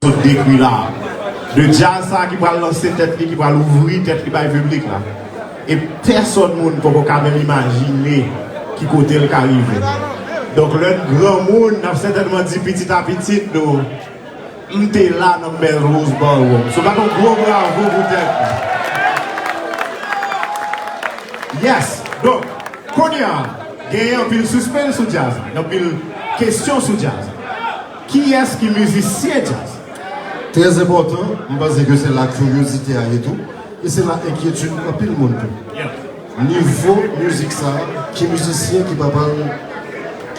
décrit là, de jazz ça qui va lancer tête, qui va l'ouvrir tête, qui va le public là. Et personne ne peut même imaginer qui côté le arrive. Donc le grand monde a certainement dit petit à petit, nous, on est là dans le bel Rose Ballroom. C'est pas un gros bravo pour tête. Yes, donc, quand il y a un peu suspense sur jazz, un peu question sur jazz. Qui est-ce qui est musicien jazz? Très important, je pense que c'est la curiosité et tout. Et c'est l'inquiétude pour tout le monde. Niveau musique, ça, qui est musicien qui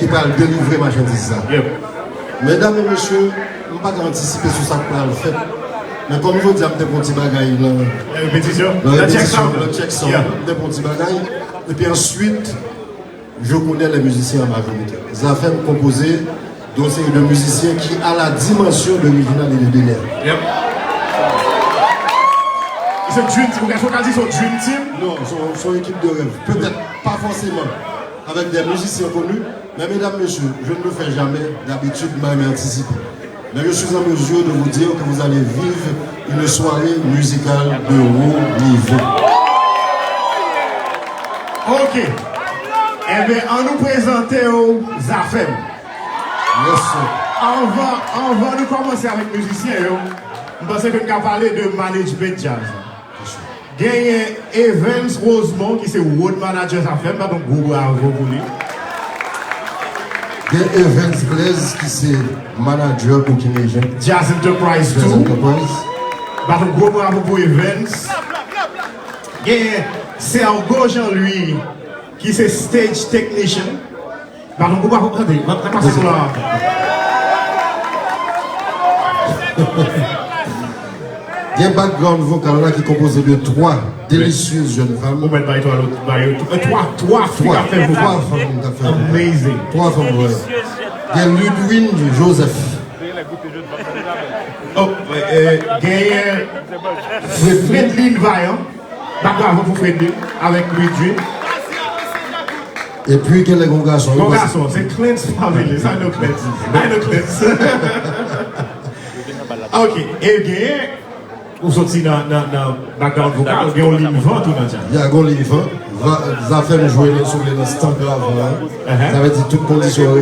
va délivrer ma chandise ça. Mesdames et messieurs, je ne vais pas anticiper sur ça pour le faire. Mais comme je vous dis, je vais petit bagaille. La répétition? Le check sound, des petits bagailles. Et puis ensuite, je connais les musiciens en majorité. Ça fait me composer d'une série de musiciens qui a la dimension de l'original et de délire. C'est Dream Team, vous avez dit son Dream Team? Non, son équipe de rêve. Peut-être pas forcément avec des musiciens connus, mais mesdames, messieurs, je ne le fais jamais d'habitude, même anticipé. Mais je suis en mesure de vous dire que vous allez vivre une soirée musicale de haut niveau. Ok. Eh bien, on nous présente aux Zafem. Yes, sir. On va nous commencer avec les musiciens. Je pense que nous allons parler de management jazz. Il y a Evans Rosemont qui est road manager Zafem, donc gros bravo pour lui. Il y a Evans Blaise qui c'est manager pour Kinesian. Jazz Enterprise 2. Donc gros bravo pour Evans. Il y a Sergo Jean-Louis qui c'est stage technician. Donc gros bravo pour lui. Il y a un background vocal là qui est composé de 3 délicieuses jeunes femmes. Trois femmes. Amazing. 3 femmes, ouais. Il y a Ludwig Joseph. Oh, il y a Fredline Vaillant. Bravo pour Fredline avec Ludwig. Et puis il y a les grands garçons. Grands garçons, c'est Clint's family. Ça, no Clint's. Ok, et bien, vous sortez dans le background vocal, il y a un ligne vent tout dans le chat. Il y a un ligne vent. Ça fait jouer sur les stands grave. Ça veut dire toute condition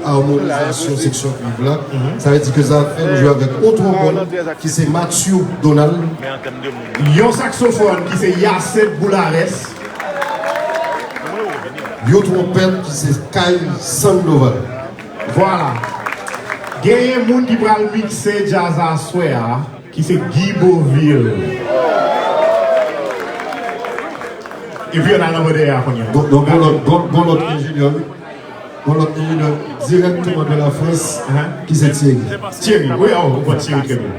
harmonisation section cuivre là. Ça veut dire que ça fait jouer avec autre trombone qui c'est Mathieu Donald. Il y a un saxophone qui c'est Yacet Boulares. Il y a un trompette qui c'est Kyle Sandoval. Voilà. Il y a un monde qui va mixer jazz à soir, qui c'est Guy Beauville. Et puis on a l'envoi derrière. Donc l'autre ingénieur directement de la France, qui c'est Thierry. Thierry, oui, on voit Thierry très bien.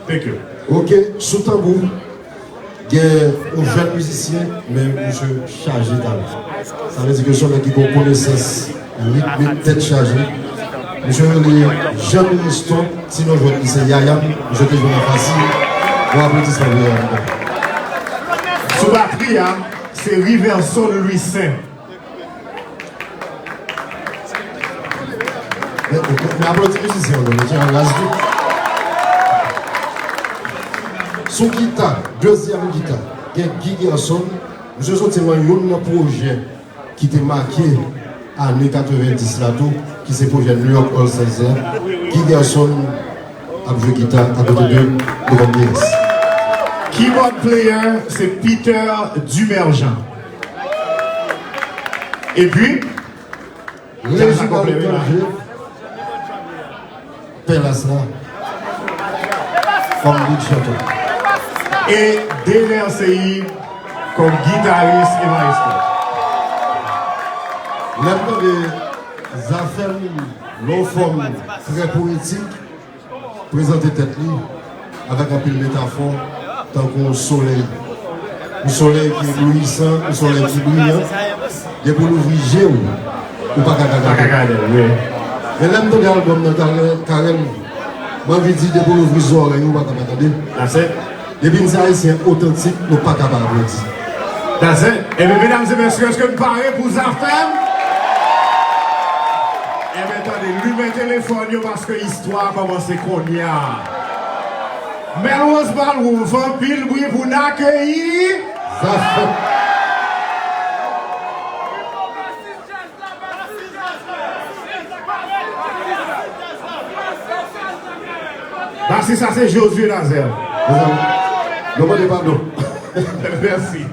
Thank you. Ok, sous tambour, il y a un jeune musicien, mais monsieur chargé talent. Ça veut dire que celui qui a une connaissance rythmique, tête chargée. Monsieur Jean Riston, sinon je dis c'est Yaya, je te joue facile. On applaudit ça. Sous batterie, c'est Riverson Louis Saint. Mais applaudis musicien, je tiens à l'âge. Sous guitare, deuxième guitare, il y a Guy Garçon. Je suis sorti un projet qui était marqué en années 90 là tout. Qui c'est pour New York All Stars, Guy Garçon a joué guitare à côté de Grandis. Keyboard player, c'est Peter Dumergent. Et puis, Réginald Collier, Pelasna, comme Big Chateau. Et Délère CI comme guitariste et maestro. Maintenant, les affaires, l'eau forme très poétique, présenter tête libre, avec un peu de métaphore, tant qu'un soleil. Un soleil qui est éblouissant, un soleil qui est brillant. Et pour l'ouvrir, j'ai ou pas caca. Et l'homme de l'album de Karel, moi je dis de pour l'ouvrir les oreilles, ou pas caca. Les bins haïtiens authentiques, nous pas capables de dire. That's it. Et bien, mesdames et messieurs, est-ce que vous parlez pour Zafem? Eh bien, attendez. lui met téléphone parce que l'histoire commence qu'on y a. Melrose Ballroom, vampire bruit pour l'accueillir. Bah si ça c'est Josué Nazel. Demandez pardon. Merci.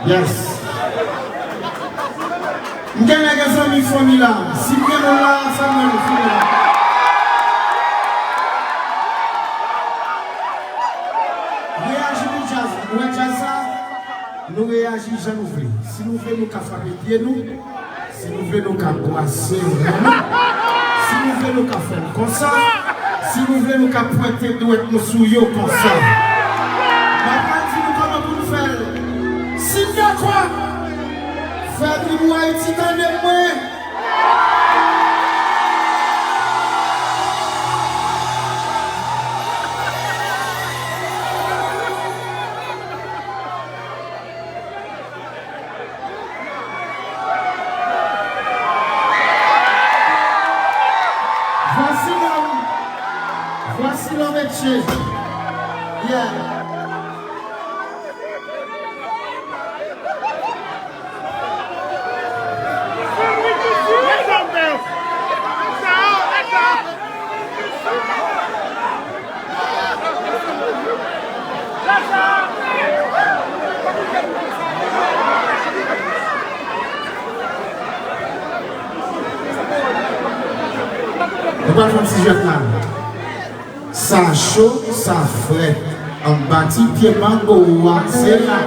Yes. Mkenya kesa mi formula. Si bien là, ça me le fait. Réagir au jazz. Nous jazz ça. Nous réagissons jamais nous voulons. Si nous voulons nous frapper pied nous, si nous voulons nous brasser, Si nous voulons nous faire comme ça, si nous voulons nous pointer nous être nous souillons comme ça. Maintenant, dis-nous comment pour nous faire. Si nous quoi, faire-nous Haïti dans les moyens. Voici l'homme de Jésus. Yeah. On va faire un petit jeu là. Ça chaud, ça frais. On bâtit pied mango, c'est là.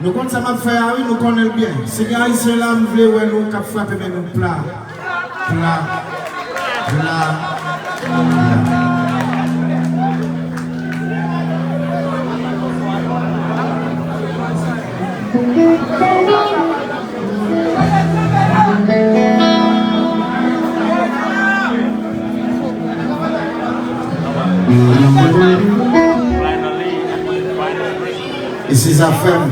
Nous comptons ça m'a fait, oui, nous connaissons bien. Si les Haïtiens là, nous voulons nous frapper, mais nous plat. Et ses affaires.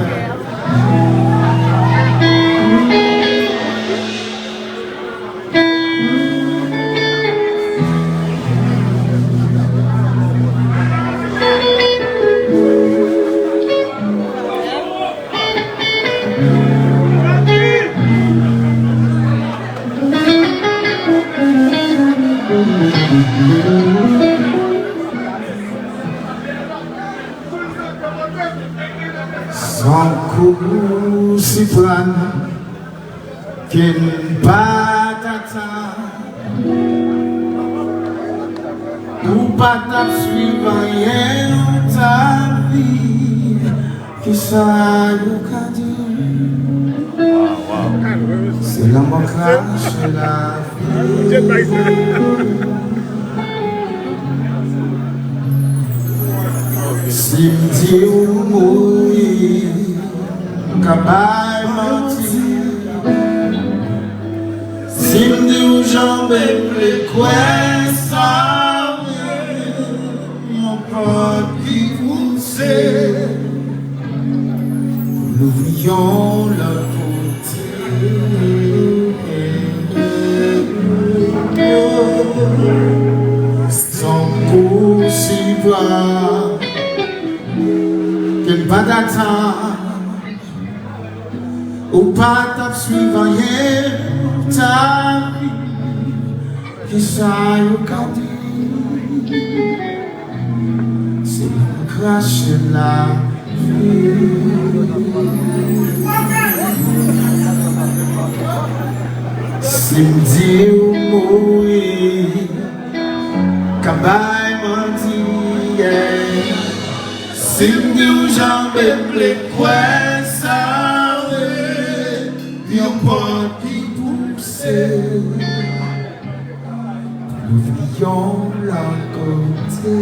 Sans coup si prenne qu'une patata ou patate suivant rien ta vie qui ça nous a dit c'est la mocrache la vie si m'dit ou mourir Kabay menti si m'dit ou jambe les coins ça mon papi poussé nous voulions la côté sans coup si bas qu'une patata ou pas t'as suivant hier ta vie qui ça y dit c'est une crache la vie si m'dit ou mourir kabay menti si m'dit ou jambe les coins ça Yon pas qui poussait, nous voulions la côté.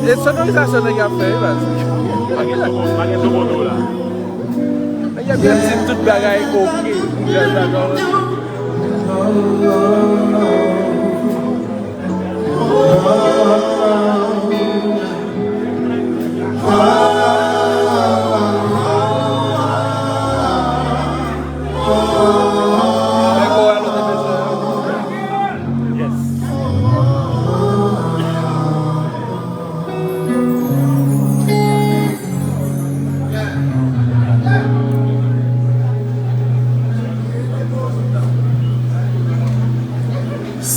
E sonorizasyon nan yon fè, yon zin tout bagay koke.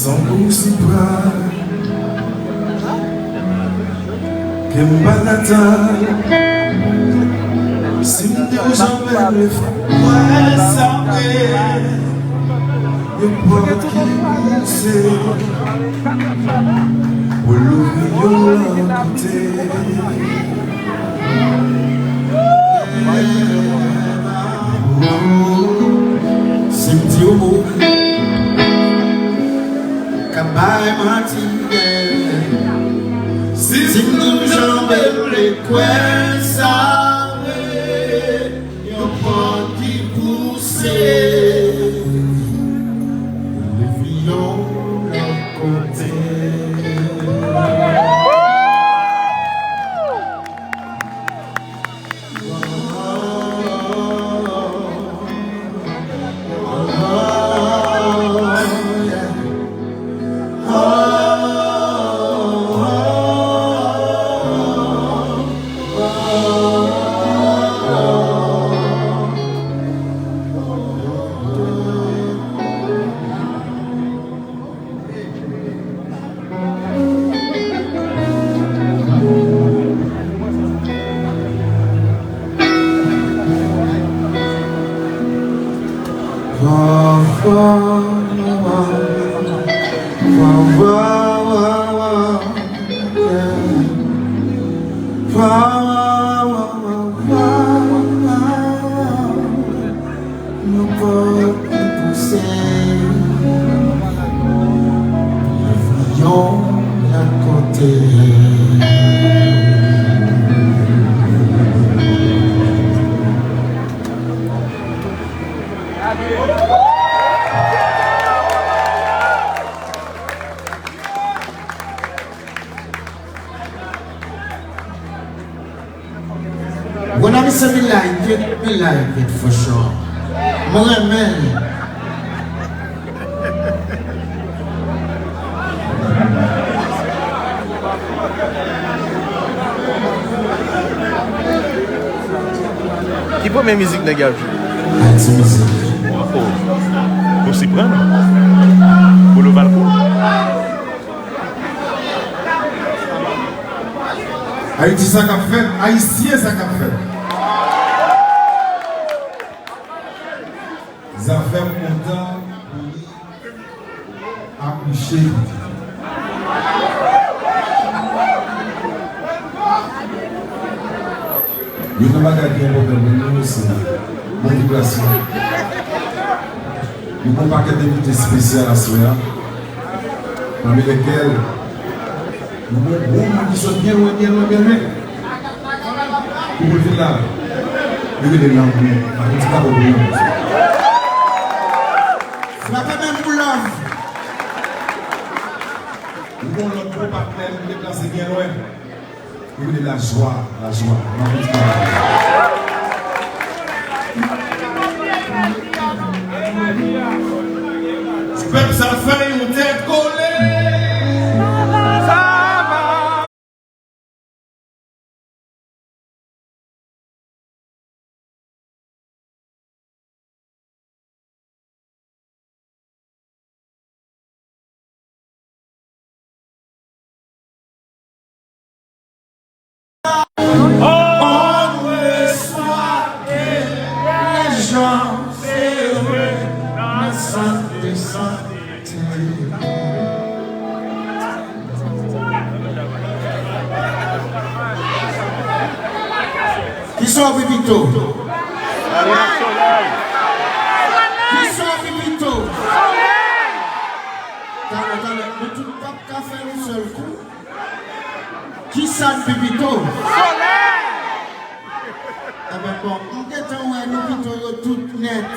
Sans goût si bras Si me dérange jamais le ouais, ça fait. Le poids qui poussait. Pour l'ouvrir la côté. Si me dit au mot. Cabaye matinée. Si nous jambes les coins, ça y a pas qui pousse. Le violon à côté. When I say me like it for sure. More men. Qui peut mes musiques négatives? Haïti musique. Pour s'y prendre. Pour le balcon. Haïti ça qu'a fait, Haïtien ça qu'a fait. Ça fait content accoucher. Il n'y a pas de problème, c'est motivation. Nous avons un paquet d'invités spéciaux à ce soir, parmi lesquels nous avons des gens qui sont bien loin. Pour le village, nous avons des gens qui sont bien loin. Frappez même pour l'homme. Nous avons notre partenaire qui est déplacé bien loin. Nous avons de la joie. Peuple, ça fait une tête collée. Qui sont Pipito? Qui sont Pipito? Attendez, ne tout pas qu'à faire un seul coup. Qui sont Pipito? Ah ben bon, on est en train de Pipito tout net.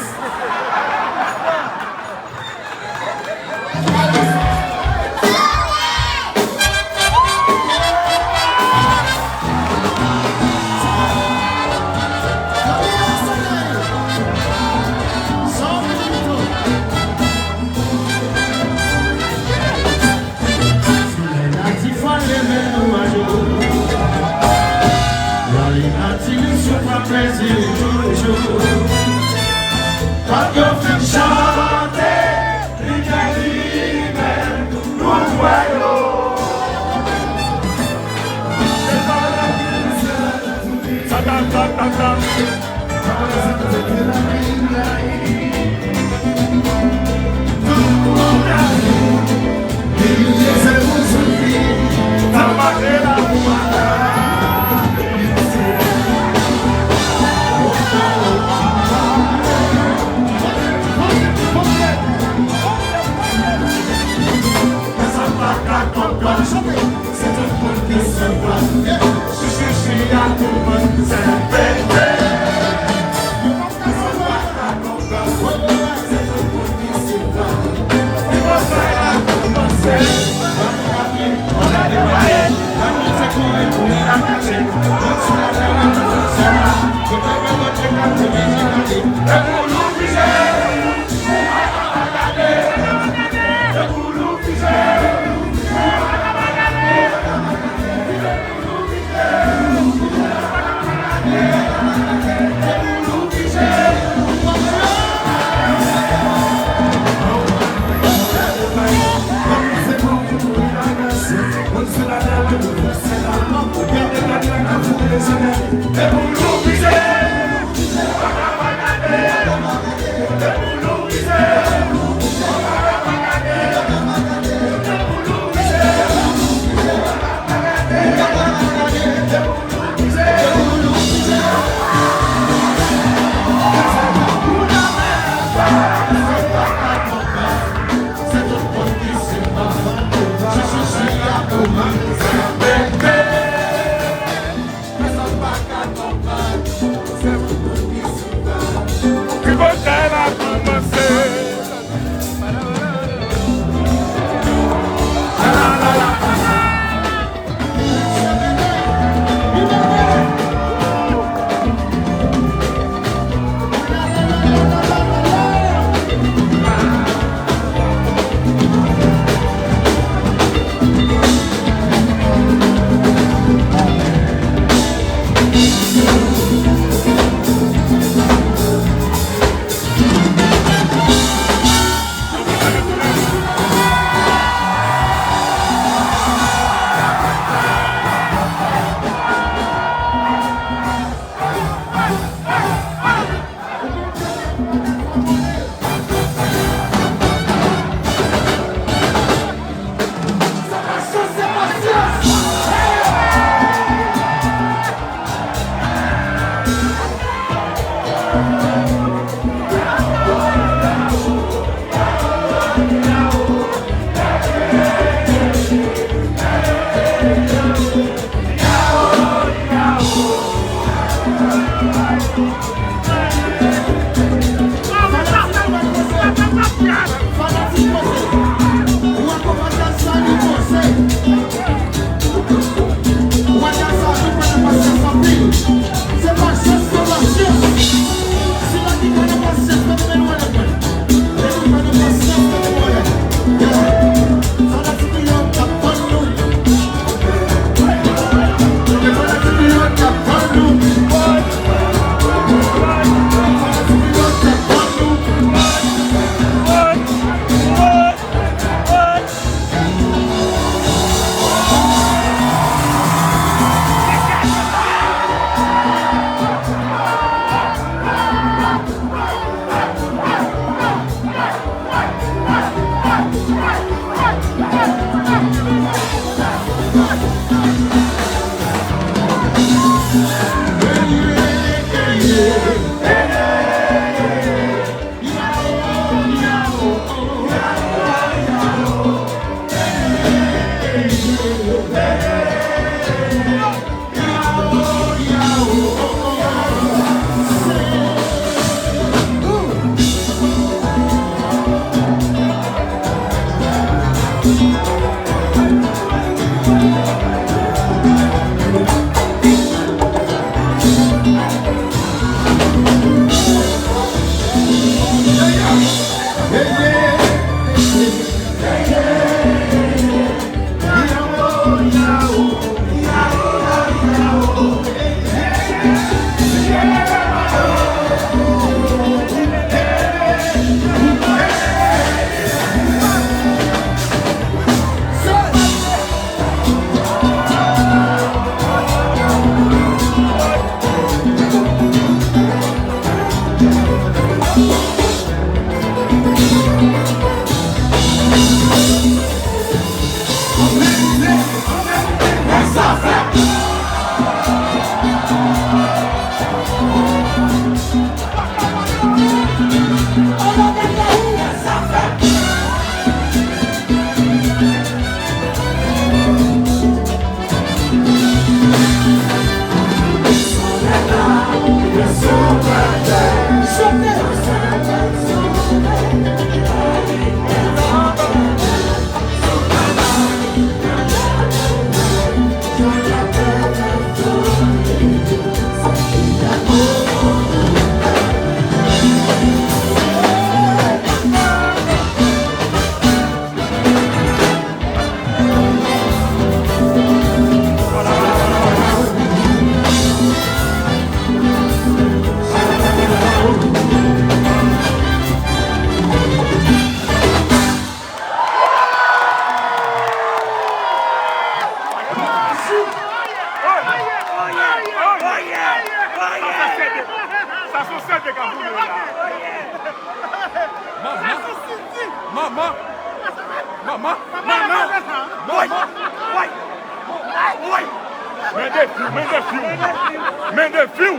Main de fiou.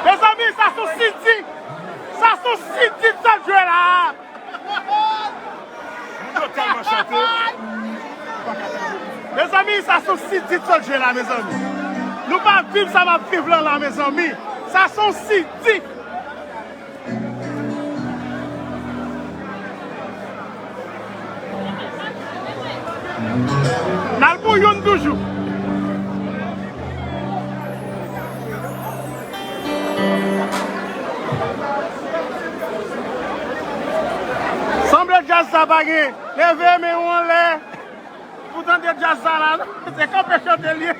Les amis, ça sont City. Ça sont City de ce jeu-là. Totalement chanté. Les amis, ça sont City de ce jeu-là, mes amis. Nous pas vivre, ça va vivre là, mes amis. Ça sont City. Dans le bouillon toujours. Semble jazz ça bagué. Levez mais on l'est. Pourtant de jazz ça là. C'est comme un chandelier.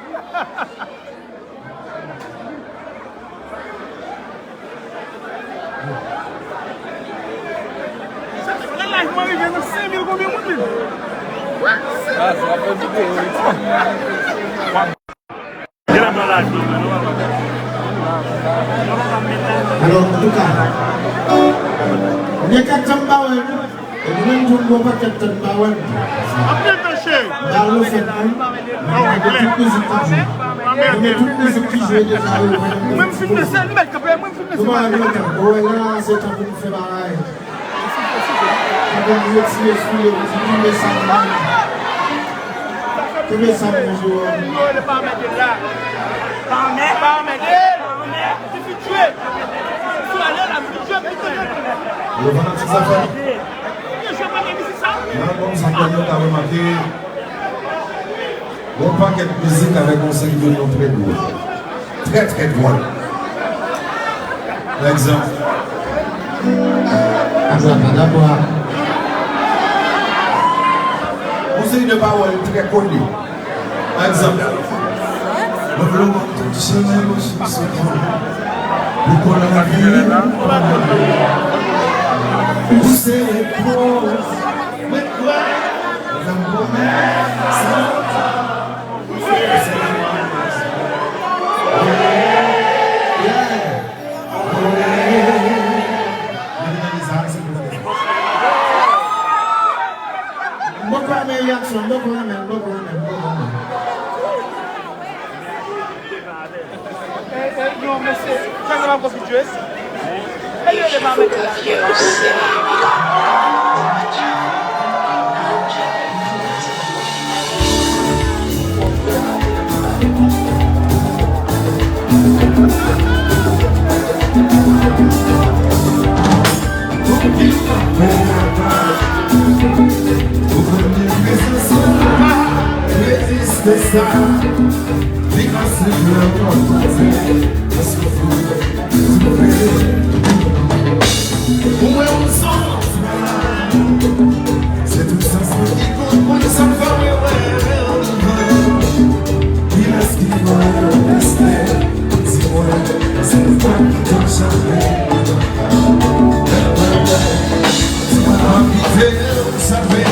Là, je m'arrive à 5 000 combien de monde. Ah, ça va pas du tout. Alors, en tout cas, les Captain Bauer, et nous-mêmes, nous ne pas Captain Bauer. Dans le fait, toute musique qui joue. Toute musique qui joue déjà. Même film de scène, mec, même film de Nous allons scène. là, c'est un peu nous faire pareil. Nous allons retirer sous les tous les samedis jours. Non, il n'est pas mettre là. Pas mettre. Il faut tuer. Il faut aller là, il faut tuer. Le fanatique affaire. Je ne sais pas c'est ça. Comme ça, nous avons remarqué, on paquet de musique avec un cinq de noms très lourd. Très très drôle. Par exemple. Conseil de parole très connu. Par exemple. Le vlog du sommeil aussi, c'est bon. Le bon à la vie. Pousser les pauses. Mais quoi? La promesse. Non, mais c'est vraiment conflictueux. Il n'est pas mettre là. C'est tout ça, c'est qui compte pour nous sauver. Il a ce qu'il faut rester. Dis-moi, c'est le temps qui t'en jamais. Dis-moi, invité, vous savez.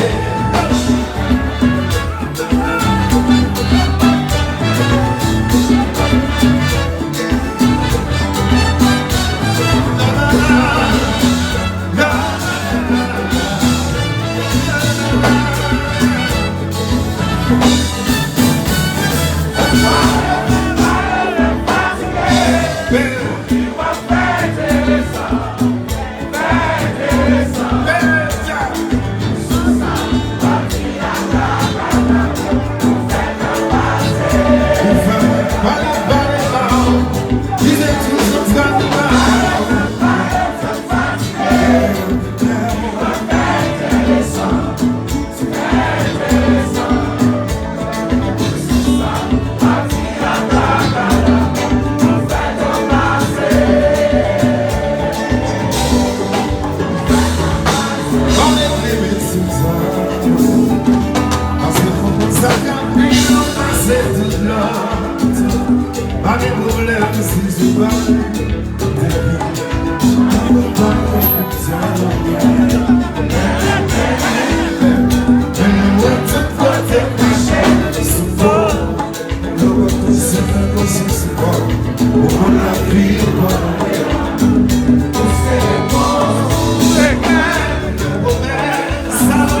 Salve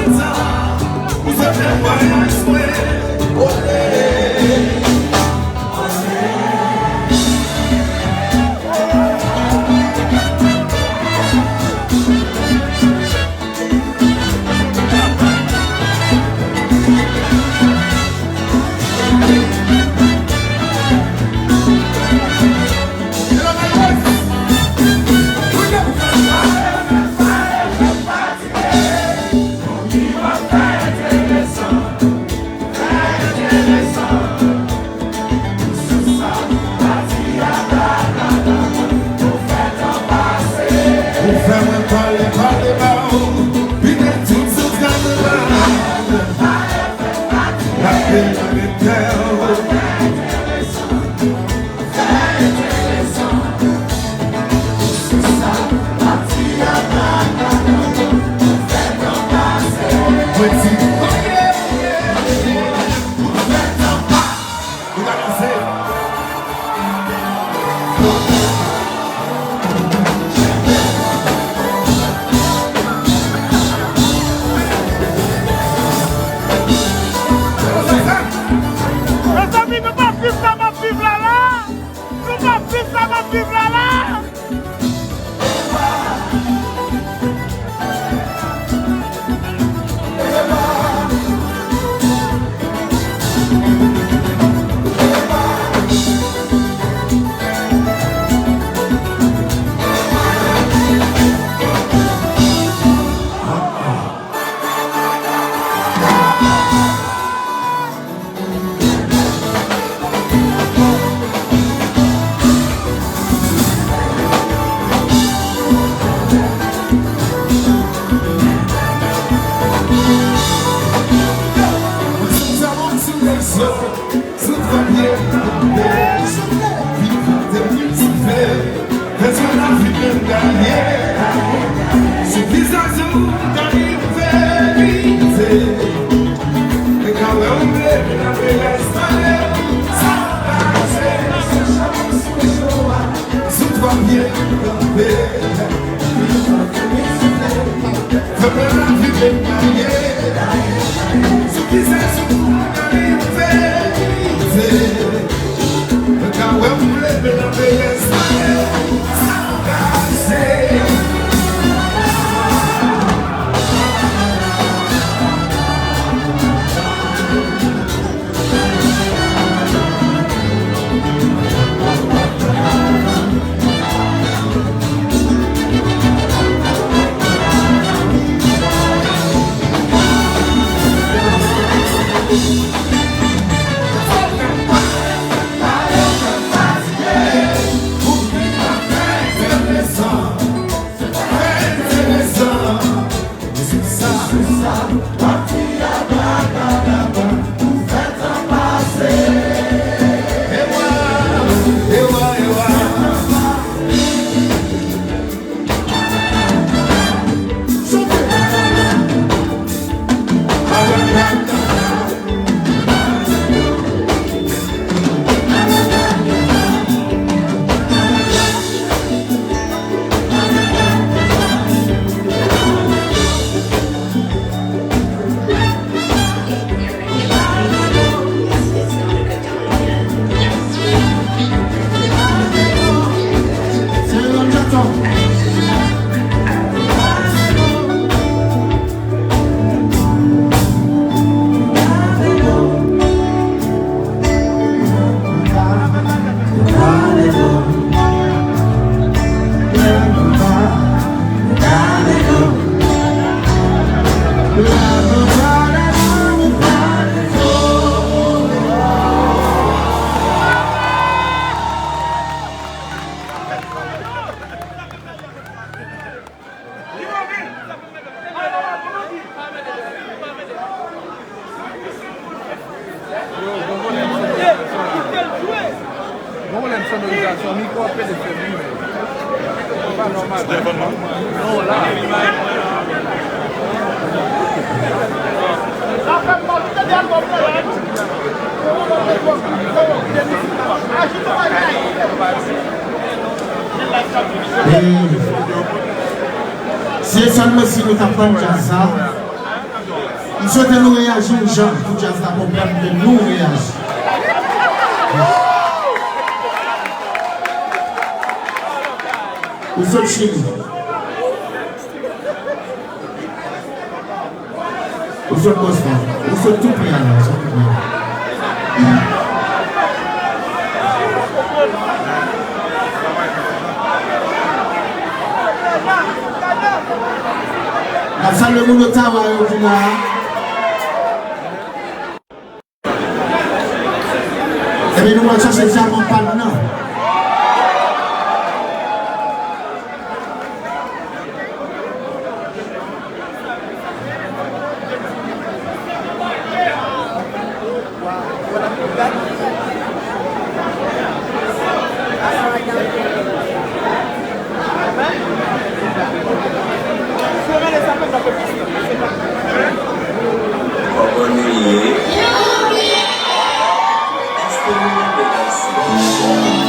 C'est seulement si nous t'apprends jazz, nous souhaitons nous réagir aux gens pour jazz la problème de nous réagir. Nous sommes chez nous. Nous sommes constants. Nous sommes tout prêts là. La salle de monde au travail au final. Et bien nous allons chercher ça mon partenaire. Bonne nuit. Est-ce que vous me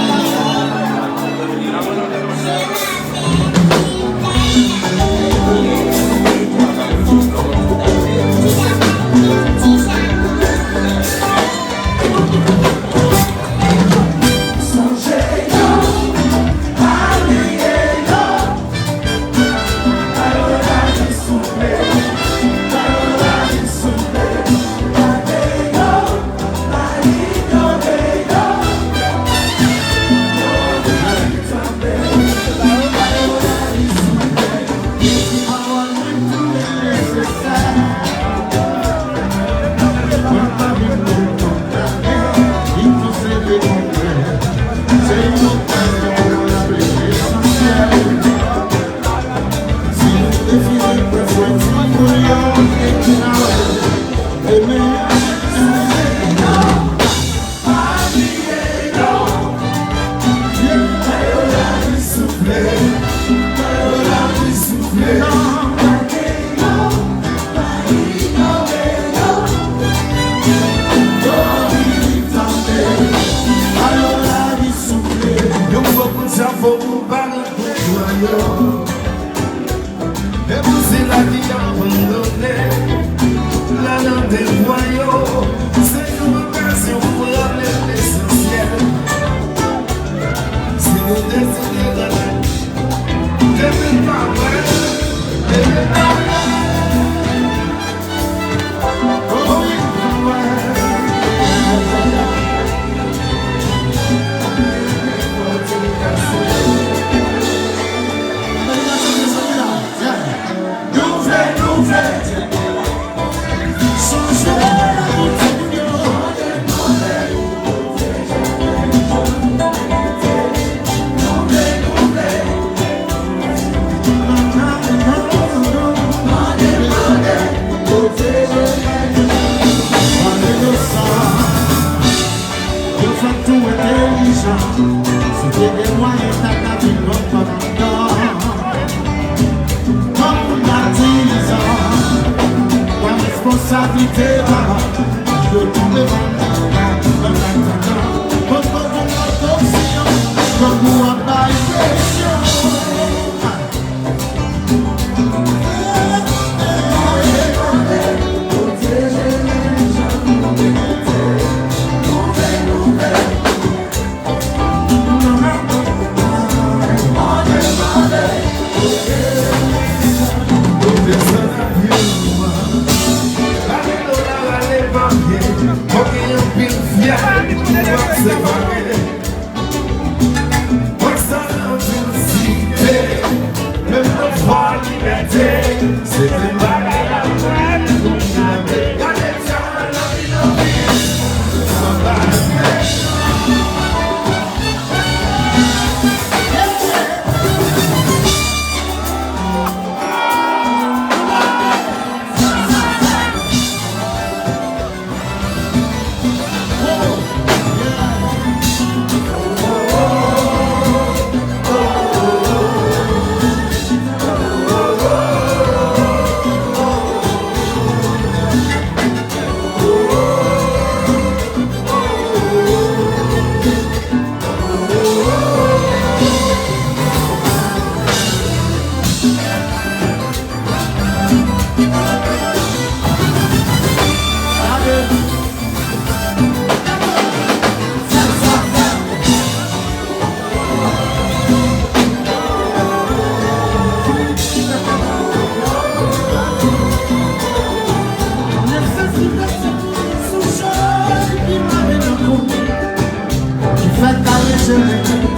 parle pour joyeux. Et vous c'est la vie abandonnée. La langue des voyaux. C'est une occasion pour rappeler l'essentiel. C'est le désir de la vie. T'aimes pas vrai. T'aimes pas vrai. Oh oui, c'était des moyens d'attaquer notre commandant. Comme on a dit, la responsabilité va de tomber dans comme nous en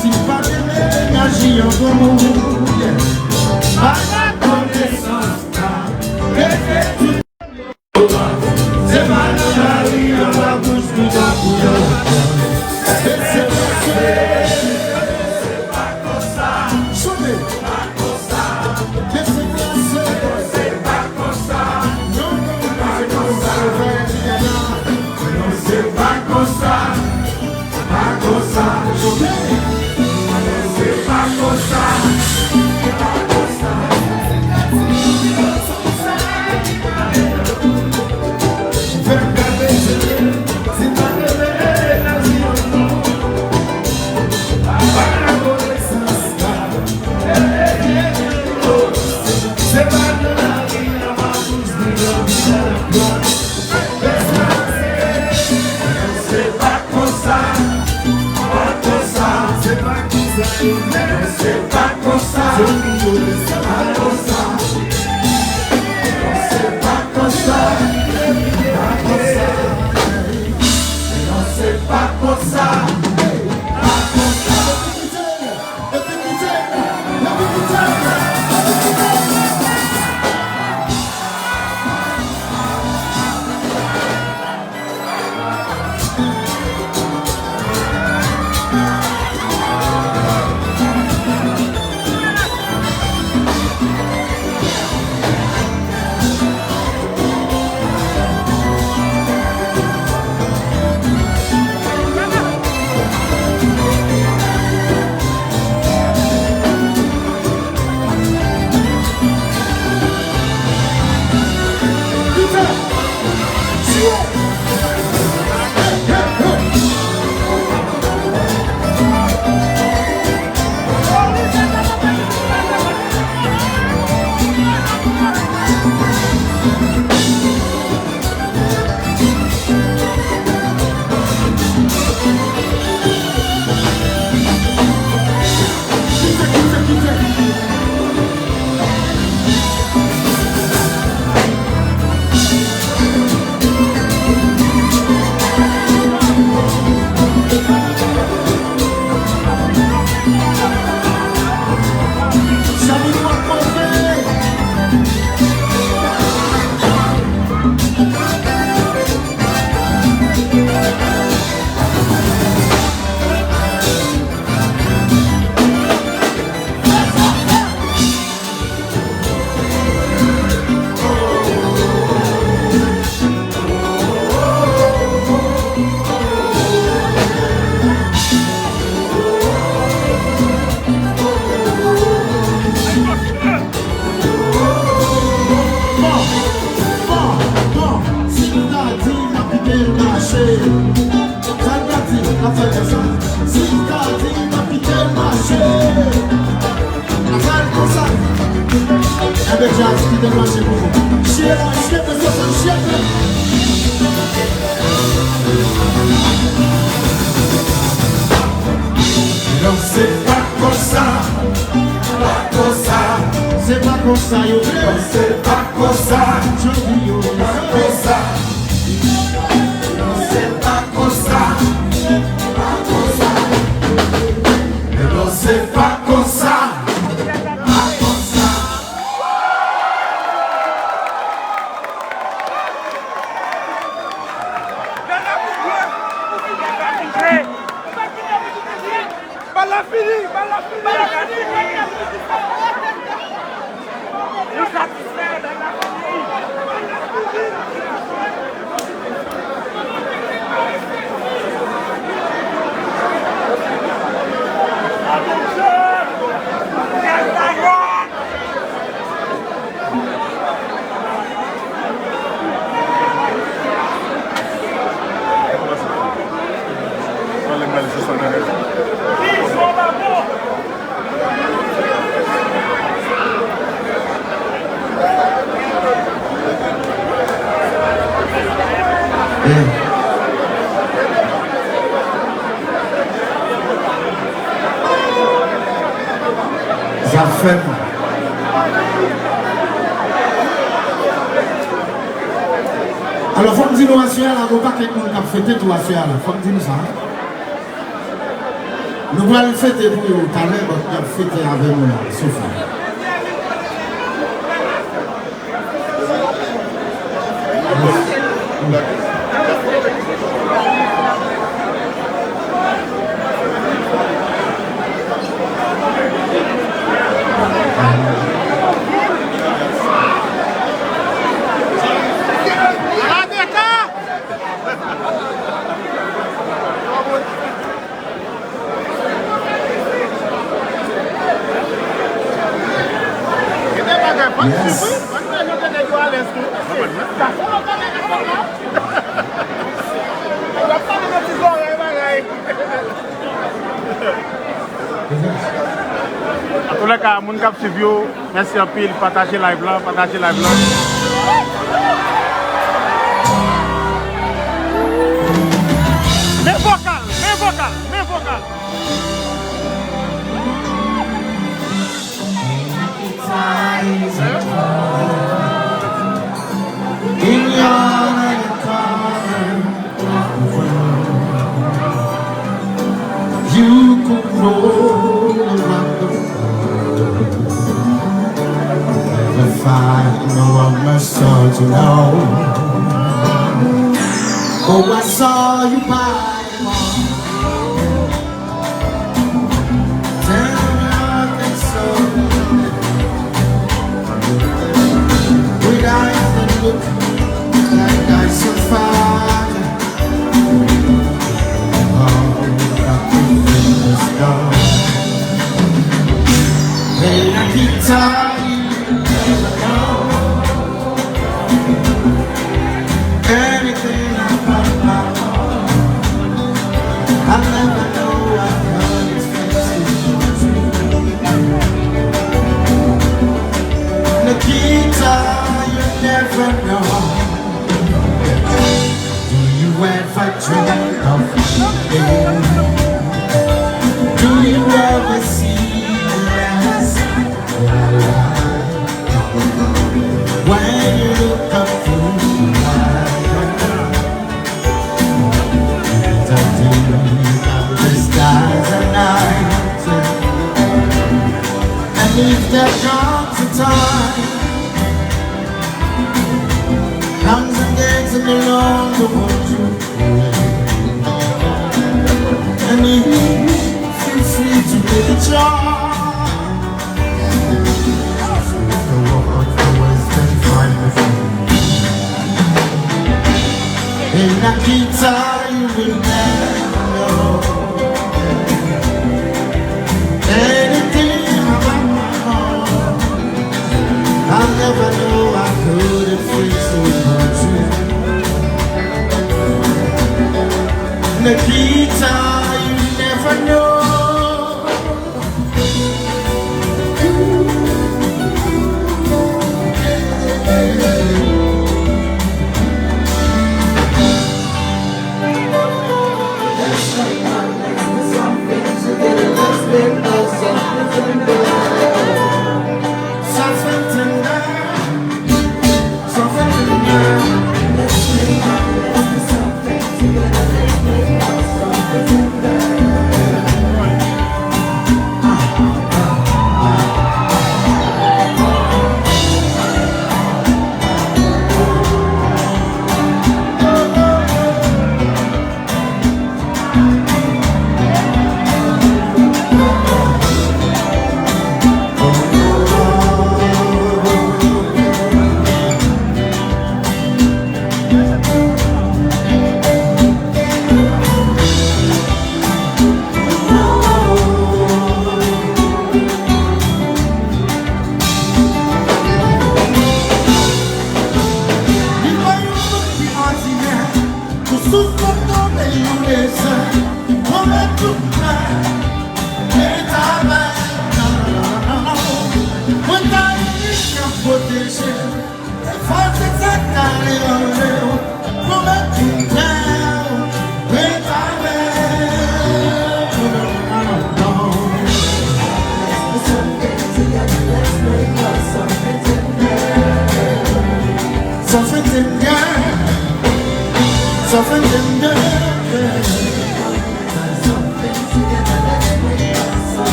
si pas de l'énergie en commun, à la connaissance, c'est mal dans la vie, on la bouche tout à coup. C'est pas comme ça, chômez, pas comme ça, c'est pas comme ça, non, pas comme ça, non, c'est pas comme ça. Pas comme ça, c'est pas comme ça, pas comme ça. Fais garder c'est pas de l'énergie, pas la connaissance. Alors, il faut me dire nous assurer, il faut pas que nous avons fêté tout assurer, il faut me dire ça. Nous allons fêter pour vous, tout à l'heure, nous allons fêter avec nous, Sophie. En tous les cas, mon cap suivi, merci un pile, partagez live là, partagez live là. Mais vocal, mais vocal, mais vocal. You could roll around the world, never find no one much to know. Oh, I saw you by the mall, down and so with eyes that look like ice on fire. When I keep telling you, never know anything about my heart. I never know what love is fixing. Nikita, you never know. Do you ever dream of me? Do you ever see the if there comes a time, lungs and gates and the long to hold you, and you feel free to make a choice. The world always been fine with me. In that guitar you will never know anything about my heart. I'll never know I couldn't fix it without you. Nikita, you never know.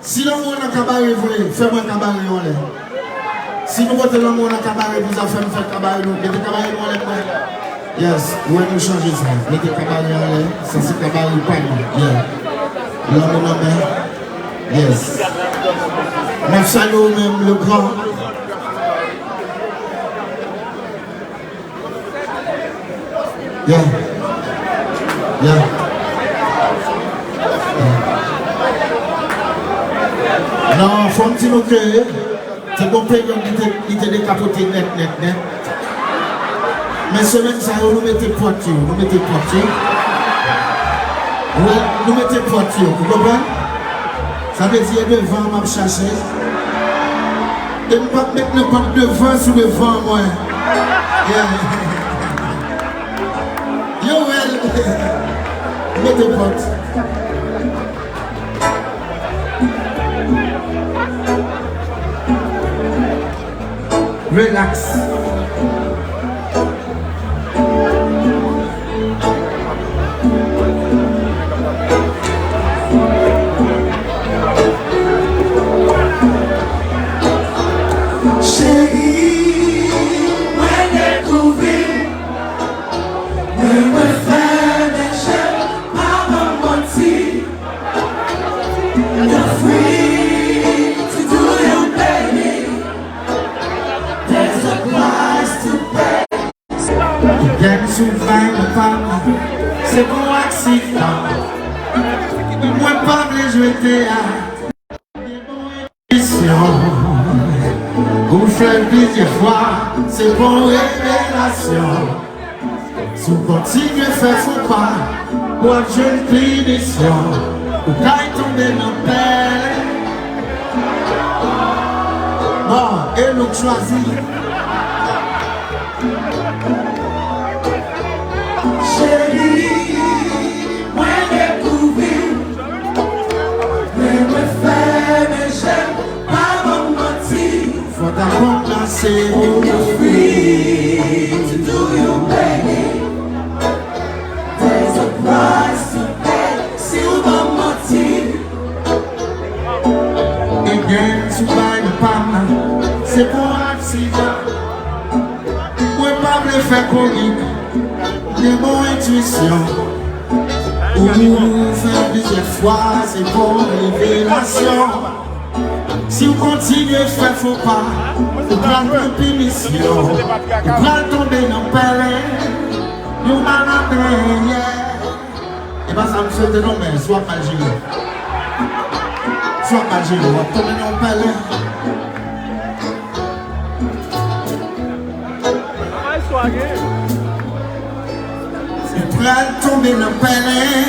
Si l'amour n'a cabaret, fais-moi un cabaret en l'air. Si nous votons l'amour n'a cabaret, vous avez fait un cabaret, nous mettez cabaret en l'air. Yes, où est-ce que nous changer ça? Mettez cabaret en l'air, ça c'est cabaret pas nous. Yeah. L'amour n'a pas. Yes. Même salut même le grand. Yeah. Yeah. Non, faut me dire que c'est bon pays qui était décapoté net. Mais semaine ça, nous mettez poitiers, Oui, nous mettez poitiers, vous comprenez? Ça veut dire devant, m'a cherché. Et ne pas mettre n'importe devant sur le vent, moi. Yeah. Yo, well. Mettez pote. Relax. C'est bon accident. Moi pas voulu jouer théâtre. Vous faites plusieurs fois, c'est bon révélation. Si vous continuez à faire son pas, pour une jeune punition, vous pouvez tomber dans le père. Bon, et nous choisissons. Chérie, moi découvrir, mais me faire mes j'aime pas me mentir. Faut d'abord lancer. You're free to do your baby. There's a price to pay. Si on va mentir, et bien tu vas ne pas mal. C'est pour accident. Moi pas me faire courir. Des bonnes intuitions. Ou faire plusieurs fois, c'est pour révélation. Si vous continuez à faire faux pas, vous prenez une punition. Vous prenez tomber dans le palais. Vous m'avez. Et bien ça me fait de nom, mais soit pas gêné. Soit pas gêné, vous tomber dans le palais. Prêt tomber dans le palais.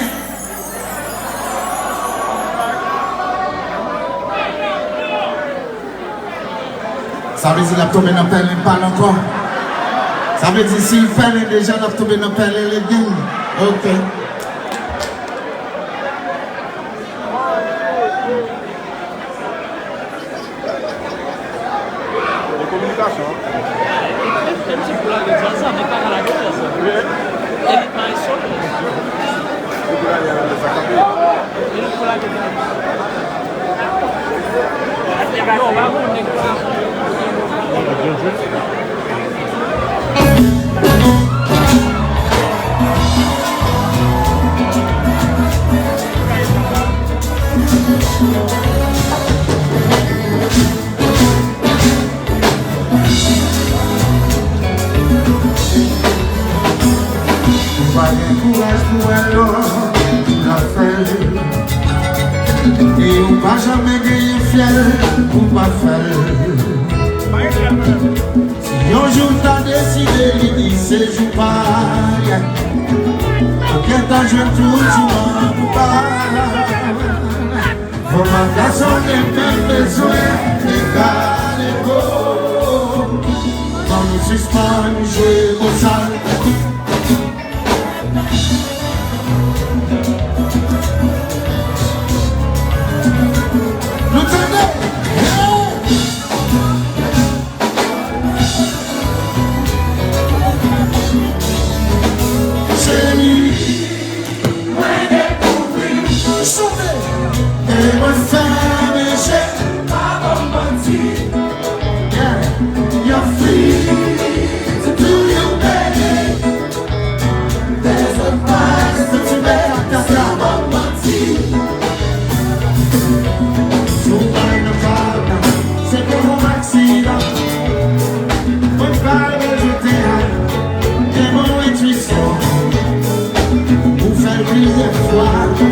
Ça veut dire qu'il a tombé dans le palais, pas encore. Ça veut dire s'il fallait déjà tomber dans le palais, les gars. Ok. Et on va jamais gagner fiel, on va faire. Si un jour t'as décidé, il dit c'est jour pas. Ok, t'as joué tout, tu m'en pas. Vos magasin n'est même besoin, égal et beau. Quand nous suspendons, nous jouons au sale.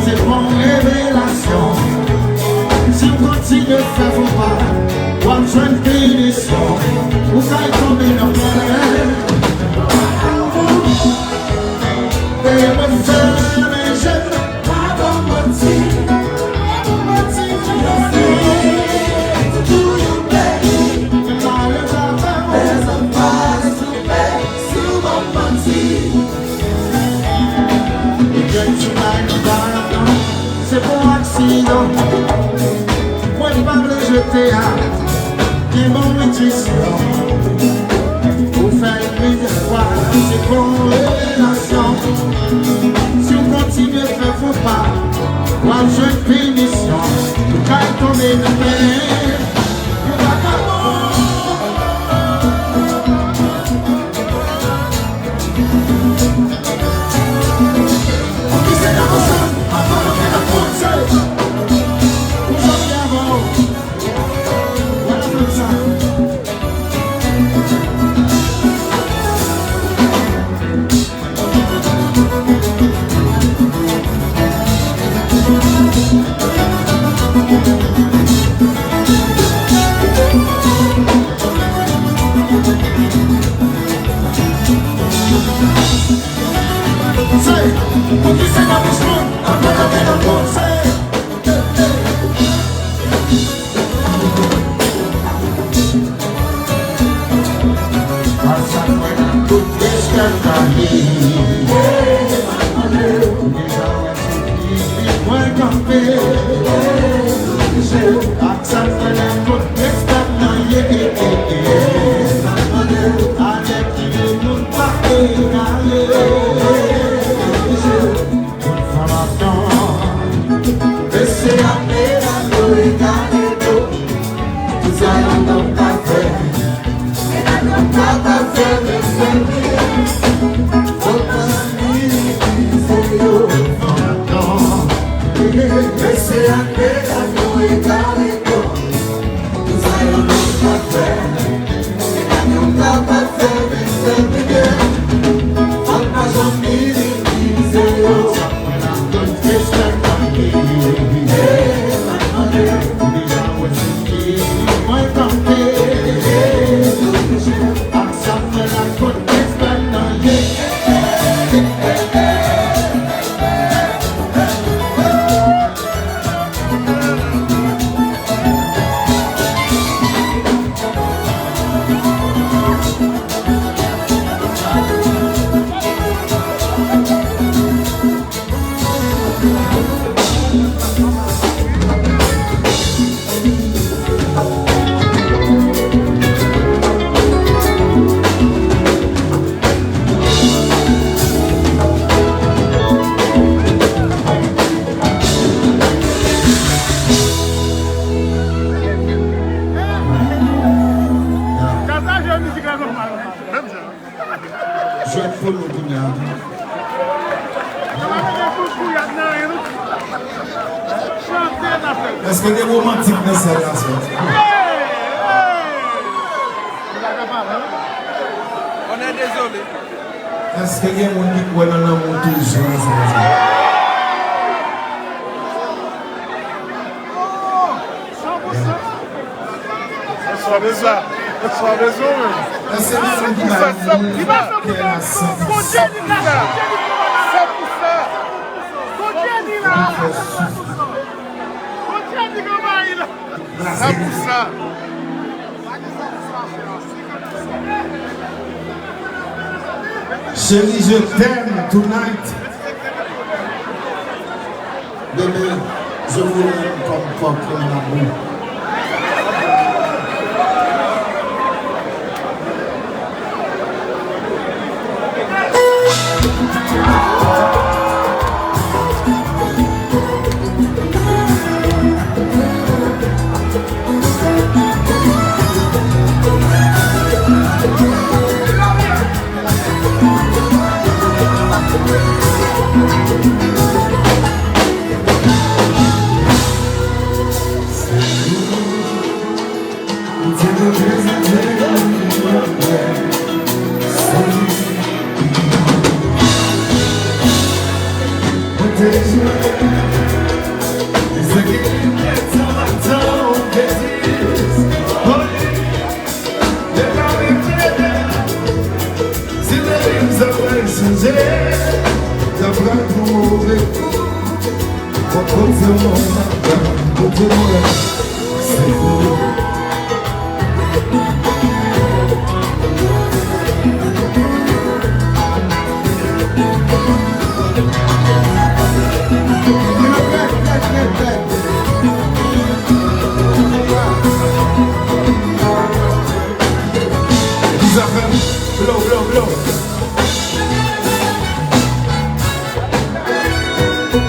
C'est bon révélation. Si on continue de faire vos pas, on va jouer une punition. Vous allez tomber dans le palais. Et me faire mes jeux. pas me mentir. jeter à des bons métissions. Pour faire plus de fois, c'est pour relation. Si on continue à faire faux pas, moi je fais mission. Tout cas tomber de peine. Est-ce qu'il y a des romantiques dans cette relation? On est désolé. Est-ce qu'il y a des gens qui croient dans l'amour toujours dans cette relation? Só besoin. Só besoin. Est-ce qu'il y a des gens qui Chérie, je t'aime tonight. Bébé, je vous aime comme propre amour.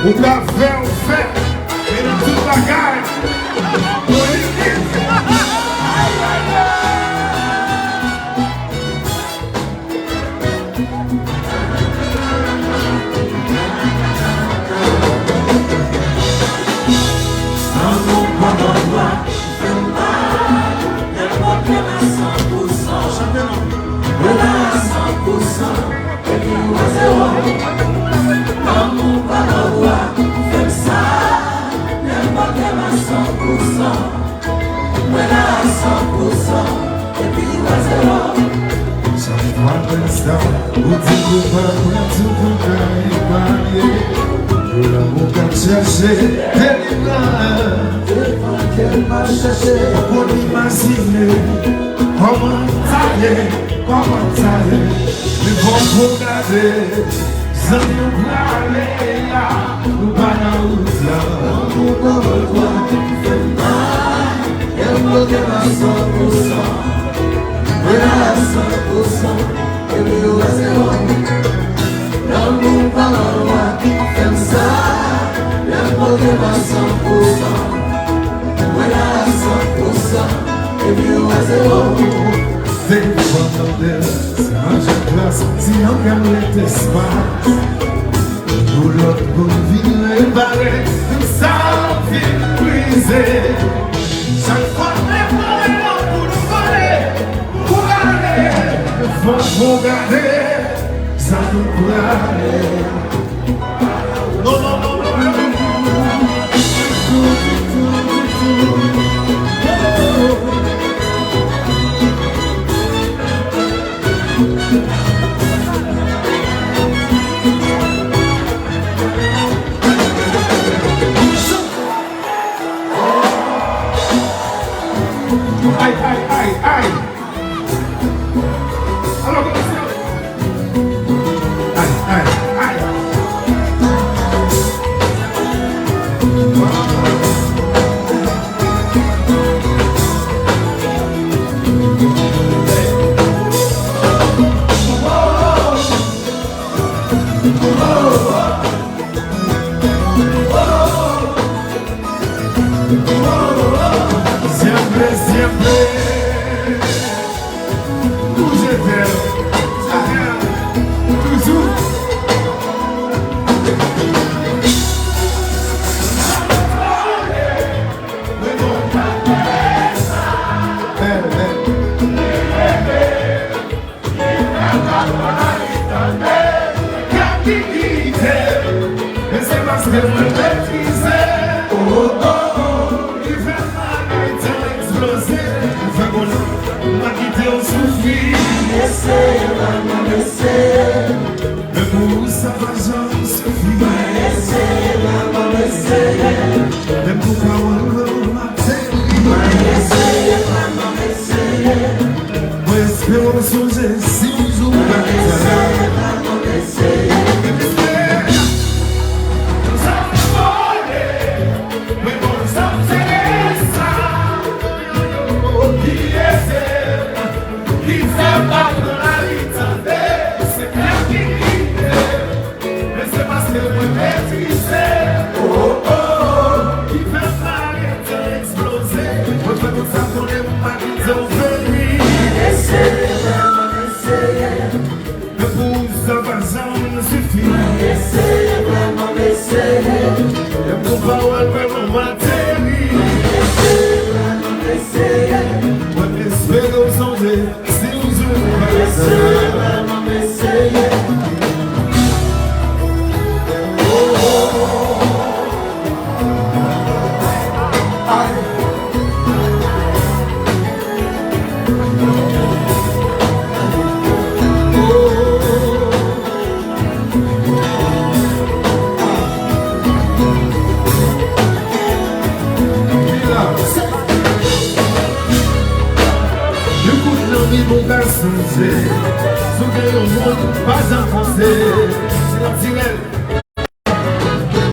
Ou ka fè ou fè, et dans tout bagay, chercher qu'elle m'a cherché pour imaginer comment tailler, mais bon pour garder, ça nous aller là, nous pas dans route là, nous pas le droit, elle me donne à 100%, elle a 100%, et lui au zéro, dans nous pas le droit, comme ça. Porque va 100%, voilà 100%, et puis on va zéro. C'est pas modèle, c'est un jeu classe, si on gagne l'espace. Pour l'autre, pour vivre les barres, comme ça on vit brisé. Chaque fois, les problèmes pour nous voler, pour garder, pour garder, ça nous garder. Non, non, non, non, non. Aïe, aïe, aïe, aïe. Alors, aïe, aïe, aïe. Siempre, toujours vers, toujours. Sous que le monde pas enfoncé, c'est la tirelle.